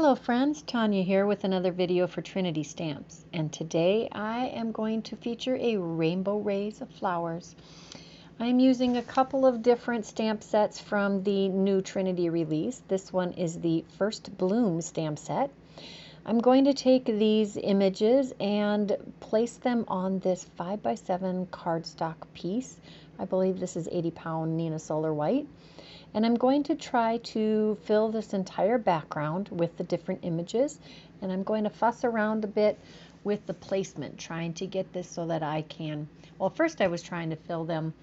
Hello friends, Tanya here with another video for Trinity Stamps, and today I am going to feature a rainbow rays of flowers. I'm using a couple of different stamp sets from the new Trinity release. This one is the First Bloom stamp set. I'm going to take these images and place them on this 5x7 cardstock piece. I believe this is 80-pound Nina Solar White. And I'm going to try to fill this entire background with the different images. And I'm going to fuss around a bit with the placement, trying to get this so that I can, well, first I was trying to fill them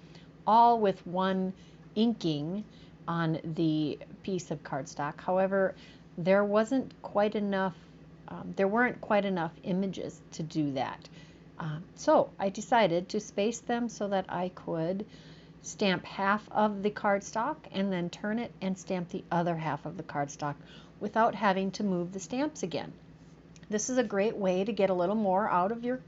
all with one inking on the piece of cardstock. However, there weren't quite enough images to do that. So I decided to space them so that I could stamp half of the cardstock and then turn it and stamp the other half of the cardstock without having to move the stamps again. This is a great way to get a little more out of your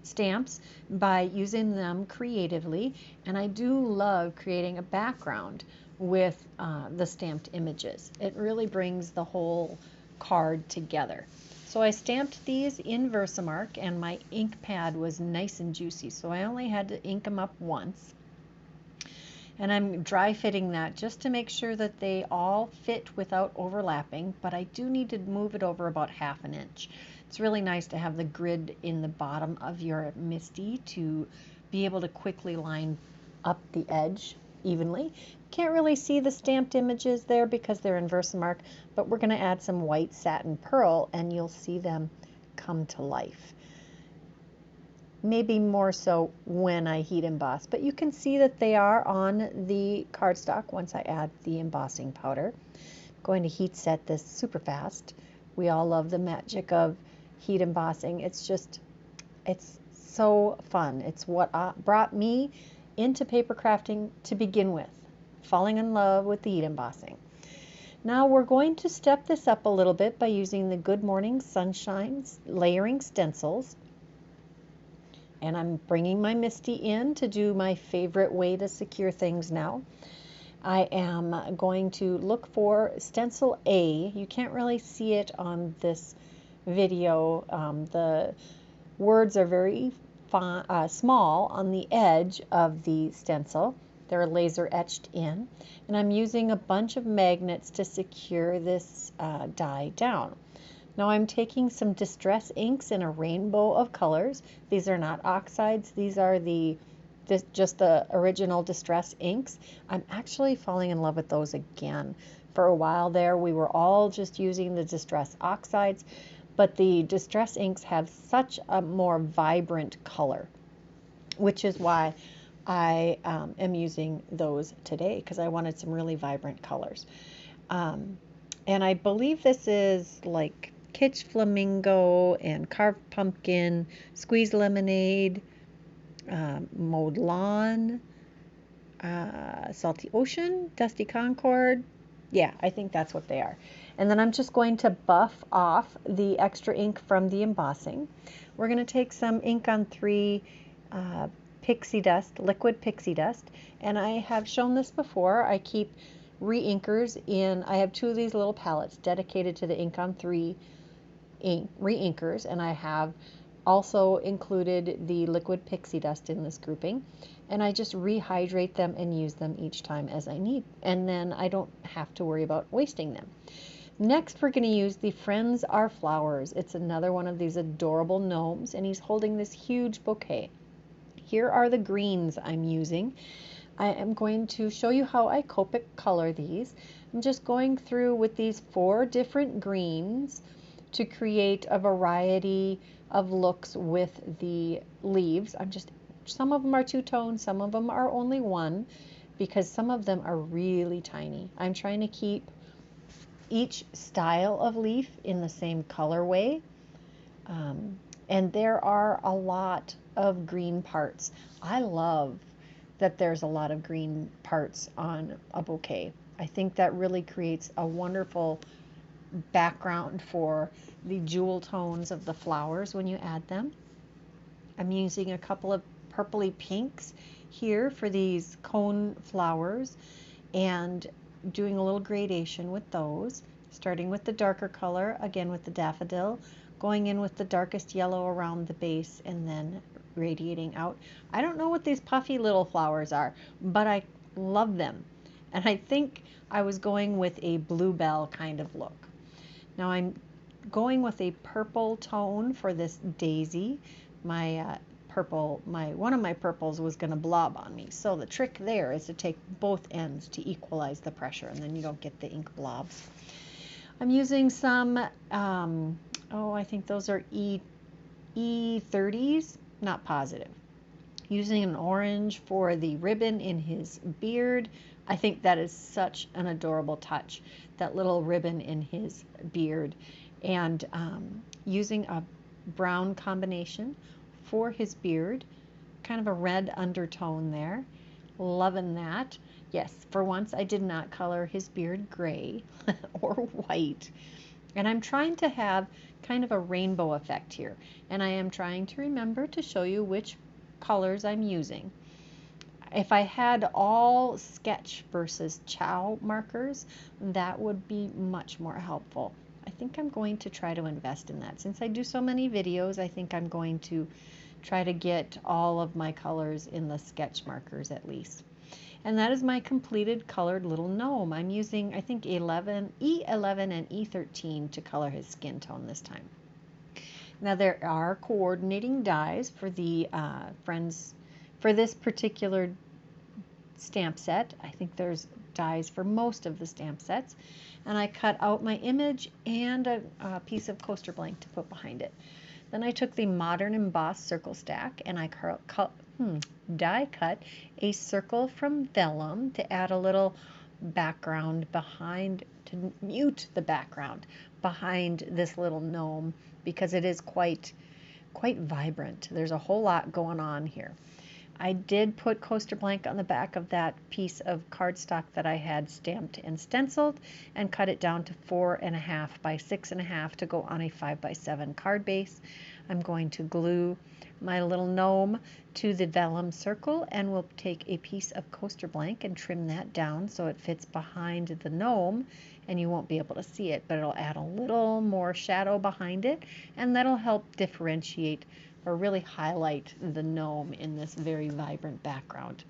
stamps by using them creatively, and I do love creating a background with the stamped images. It really brings the whole card together. So I stamped these in Versamark, and my ink pad was nice and juicy, so I only had to ink them up once. And I'm dry fitting that just to make sure that they all fit without overlapping, but I do need to move it over about 1/2 inch. It's really nice to have the grid in the bottom of your MISTI to be able to quickly line up the edge evenly. Can't really see the stamped images there because they're in Versamark, but we're going to add some white satin pearl and you'll see them come to life. Maybe more so when I heat emboss, but you can see that they are on the cardstock once I add the embossing powder. I'm going to heat set this super fast. We all love the magic of heat embossing. It's so fun. It's what brought me into paper crafting to begin with, falling in love with the heat embossing. Now we're going to step this up a little bit by using the Good Morning Sunshine layering stencils. And I'm bringing my MISTI in to do my favorite way to secure things now. I am going to look for Stencil A. You can't really see it on this video. The words are very small on the edge of the stencil. They're laser etched in. And I'm using a bunch of magnets to secure this die down. Now I'm taking some distress inks in a rainbow of colors. These are not oxides. These are just the original distress inks. I'm actually falling in love with those again. For a while there, we were all just using the distress oxides, but the distress inks have such a more vibrant color, which is why I am using those today, because I wanted some really vibrant colors. And I believe this is like Kitsch Flamingo and Carved Pumpkin, Squeezed Lemonade, Mowed Lawn, Salty Ocean, Dusty Concord. Yeah, I think that's what they are. And then I'm just going to buff off the extra ink from the embossing. We're going to take some ink on 3 pixie dust, liquid pixie dust, and I have shown this before. I keep re-inkers in, I have 2 of these little palettes dedicated to the ink on 3 re-inkers, and I have also included the liquid pixie dust in this grouping, and I just rehydrate them and use them each time as I need, and then I don't have to worry about wasting them. Next, we're going to use the Friends Are Flowers. It's another one of these adorable gnomes, and he's holding this huge bouquet. Here are the greens I'm using. I am going to show you how I Copic color these. I'm just going through with these 4 different greens to create a variety of looks with the leaves. Some of them are 2-tone, some of them are only 1, because some of them are really tiny. I'm trying to keep each style of leaf in the same colorway. And there are a lot of green parts. I love that there's a lot of green parts on a bouquet. I think that really creates a wonderful background for the jewel tones of the flowers when you add them. I'm using a couple of purpley pinks here for these cone flowers and doing a little gradation with those. starting with the darker color, again with the daffodil, going in with the darkest yellow around the base, and then radiating out. I don't know what these puffy little flowers are, but I love them. And I think I was going with a bluebell kind of look. Now I'm going with a purple tone for this daisy. My one of my purples was going to blob on me. So the trick there is to take both ends to equalize the pressure, and then you don't get the ink blobs. I'm using some, I think those are E30s, not positive. Using an orange for the ribbon in his beard. I think that is such an adorable touch, that little ribbon in his beard. And using a brown combination for his beard, kind of a red undertone there. Loving that. Yes, for once I did not color his beard gray or white. And I'm trying to have kind of a rainbow effect here. And I am trying to remember to show you which colors I'm using. If I had all sketch versus chow markers, that would be much more helpful. I think I'm going to try to invest in that. Since I do so many videos, I think I'm going to try to get all of my colors in the sketch markers at least. And that is my completed colored little gnome. I'm using, I think, E11 and E13 to color his skin tone this time. Now there are coordinating dies for the for this particular stamp set. I think there's dies for most of the stamp sets. And I cut out my image and a piece of coaster blank to put behind it. Then I took the modern embossed circle stack and I die cut a circle from vellum to add a little background behind, to mute the background behind this little gnome, because it is quite vibrant. There's a whole lot going on here. I did put coaster blank on the back of that piece of cardstock that I had stamped and stenciled, and cut it down to 4.5 by 6.5 to go on a 5 by 7 card base. I'm going to glue my little gnome to the vellum circle, and we'll take a piece of coaster blank and trim that down so it fits behind the gnome, and you won't be able to see it, but it'll add a little more shadow behind it, and that'll help differentiate or really highlight the gnome in this very vibrant background.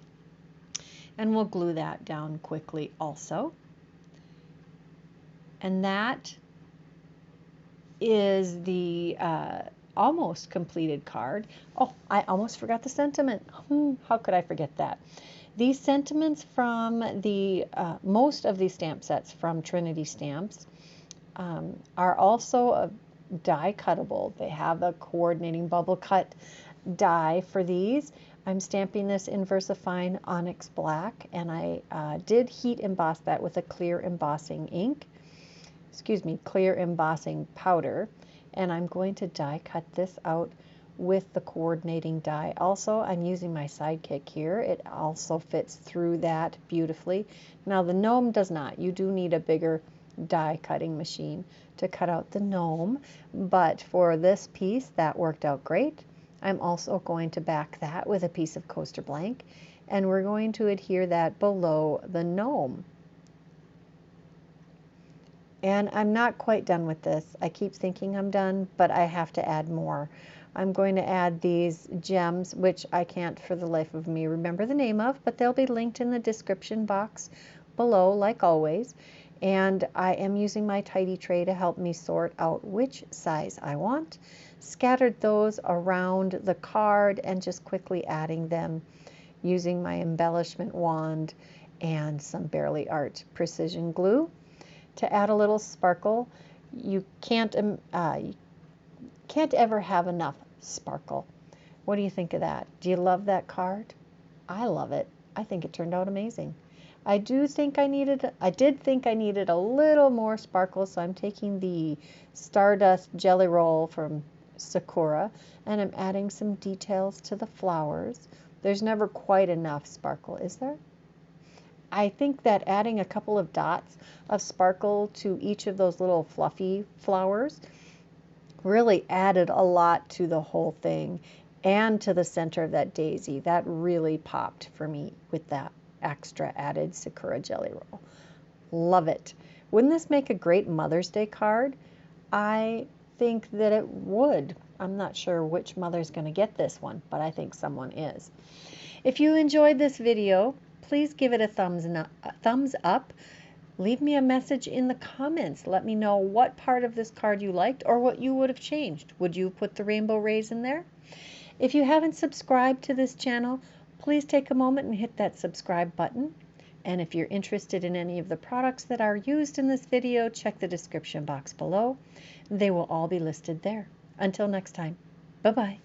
And we'll glue that down quickly also. And that is the almost completed card. Oh, I almost forgot the sentiment. How could I forget that? These sentiments from the most of these stamp sets from Trinity Stamps are also die cuttable. They have a coordinating bubble cut die for these. I'm stamping this in VersaFine Onyx Black, and I did heat emboss that with a clear embossing powder, and I'm going to die cut this out with the coordinating die. Also, I'm using my Sidekick here. It also fits through that beautifully. Now the gnome does not. You do need a bigger die cutting machine to cut out the gnome, but for this piece that worked out great. I'm also going to back that with a piece of coaster blank, and we're going to adhere that below the gnome. And I'm not quite done with this. I keep thinking I'm done, but I have to add more. I'm going to add these gems, which I can't for the life of me remember the name of, but they'll be linked in the description box below, like always. And I am using my tidy tray to help me sort out which size I want. Scattered those around the card and just quickly adding them using my embellishment wand and some Barely Art precision glue to add a little sparkle. You can't ever have enough sparkle. What do you think of that? Do you love that card? I love it. I think it turned out amazing. I did think I needed a little more sparkle, so I'm taking the Stardust Jelly Roll from Sakura, and I'm adding some details to the flowers. There's never quite enough sparkle, is there? I think that adding a couple of dots of sparkle to each of those little fluffy flowers really added a lot to the whole thing, and to the center of that daisy. That really popped for me with that extra added Sakura Jelly Roll. Love it. Wouldn't this make a great Mother's Day card? I think that it would. I'm not sure which mother's going to get this one, but I think someone is. If you enjoyed this video, please give it a thumbs up. Leave me a message in the comments. Let me know what part of this card you liked or what you would have changed. Would you put the rainbow rays in there? If you haven't subscribed to this channel, please take a moment and hit that subscribe button. And if you're interested in any of the products that are used in this video, check the description box below. They will all be listed there. Until next time, bye-bye.